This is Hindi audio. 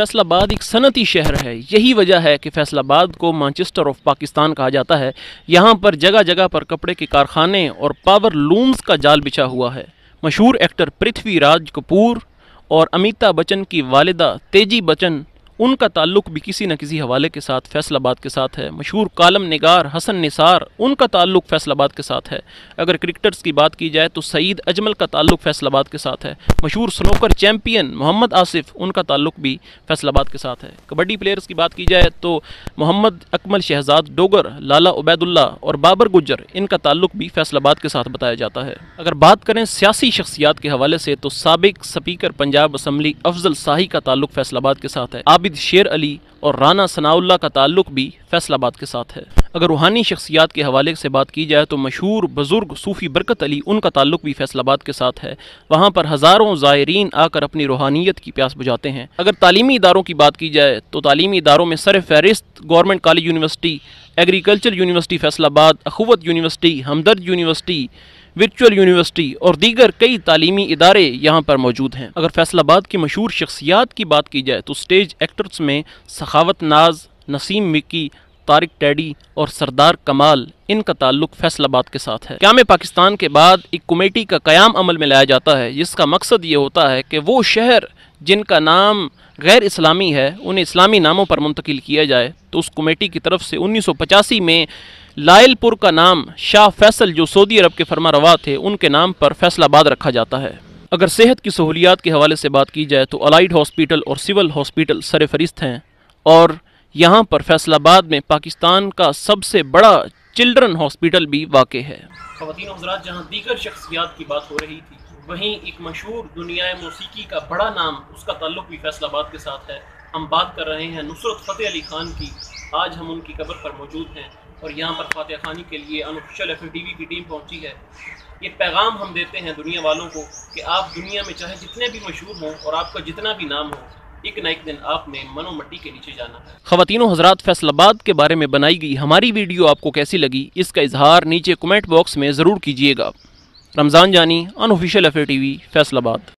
फैसलाबाद एक सनती शहर है। यही वजह है कि फैसलाबाद को मैनचेस्टर ऑफ पाकिस्तान कहा जाता है। यहाँ पर जगह जगह पर कपड़े के कारखाने और पावर लूम्स का जाल बिछा हुआ है। मशहूर एक्टर पृथ्वीराज कपूर और अमिताभ बच्चन की वालिदा तेजी बच्चन, उनका ताल्लुक भी किसी न किसी हवाले के साथ फैसलाबाद के साथ है। मशहूर कालम निगार हसन निसार, उनका ताल्लुक फैसलाबाद के साथ है। अगर क्रिकेटर्स की बात की जाए तो सईद अजमल का ताल्लुक फैसलाबाद के साथ है। मशहूर स्नूकर चैम्पियन मोहम्मद आसिफ, उनका ताल्लुक भी फैसलाबाद के साथ है। कबड्डी प्लेयर्स की बात की जाए तो मोहम्मद अकमल शहजाद डोगर, लाला उबैदुल्ला और बाबर गुज्जर, इनका ताल्लुक भी फैसलाबाद के साथ बताया जाता है। अगर बात करें सियासी शख्सियात के हवाले से तो साबिक स्पीकर पंजाब असम्बली अफजल शाही का ताल्लुक फैसलाबाद के साथ है। आबिद शेर अली और राना सनाउल्लाह का ताल्लुक भी फैसलाबाद के साथ है। अगर रूहानी शख्सियात के हवाले से बात की जाए तो मशहूर बुजुर्ग सूफ़ी बरकत अली, उनका ताल्लुक भी फैसलाबाद के साथ है। वहाँ पर हज़ारों ज़ायरीन आकर अपनी रूहानियत की प्यास बुझाते हैं। अगर तालीमी इदारों की बात की जाए तो तालीमी इदारों में सर फहरिस्त government college university, agriculture university Faisalabad, Akhuwat university, Hamdard university, virtual university और दीगर कई तालीमी इदारे यहाँ पर मौजूद हैं। अगर फैसलाबाद की मशहूर शख्सियात की बात की जाए तो स्टेज एक्टर्स में सखावत नाज, नसीम मिक्की, तारिक टैडी और सरदार कमाल, इनका ताल्लुक फैसलाबाद के साथ है। क़याम पाकिस्तान के बाद एक कमेटी का क़याम अमल में लाया जाता है, जिसका मकसद ये होता है कि वो शहर जिनका नाम गैर इस्लामी है उन्हें इस्लामी नामों पर मुंतकिल किया जाए। तो उस कमेटी की तरफ से 1985 में लायलपुर का नाम शाह फैसल, जो सऊदी अरब के फरमारवा थे, उनके नाम पर फैसलाबाद रखा जाता है। अगर सेहत की सहूलियात के हवाले से बात की जाए तो अलाइड हॉस्पिटल और सिविल हॉस्पिटल सरफहरिस्त हैं और यहाँ पर फैसलाबाद में पाकिस्तान का सबसे बड़ा चिल्ड्रन हॉस्पिटल भी वाक़ है। ख़वातीन और हज़रात, जहाँ दीगर शख्सियात की बात हो रही थी, वहीं एक मशहूर दुनिया मौसीकी का बड़ा नाम, उसका ताल्लुक भी फैसलाबाद के साथ है। हम बात कर रहे हैं नुसरत फ़तेह अली खान की। आज हम उनकी कब्र पर मौजूद हैं और यहाँ पर फातिहा खानी के लिए अनऑफिशियल FMTV की टीम पहुँची है। ये पैगाम हम देते हैं दुनिया वालों को कि आप दुनिया में चाहे जितने भी मशहूर हों और आपका जितना भी नाम हो, एक न एक दिन आपने मनो मट्टी के नीचे जाना है। ख़वातीनो हज़रात, फैसलाबाद के बारे में बनाई गई हमारी वीडियो आपको कैसी लगी, इसका इजहार नीचे कमेंट बॉक्स में ज़रूर कीजिएगा। रमज़ान जानी, अनऑफिशियल FMTV, फैसलाबाद।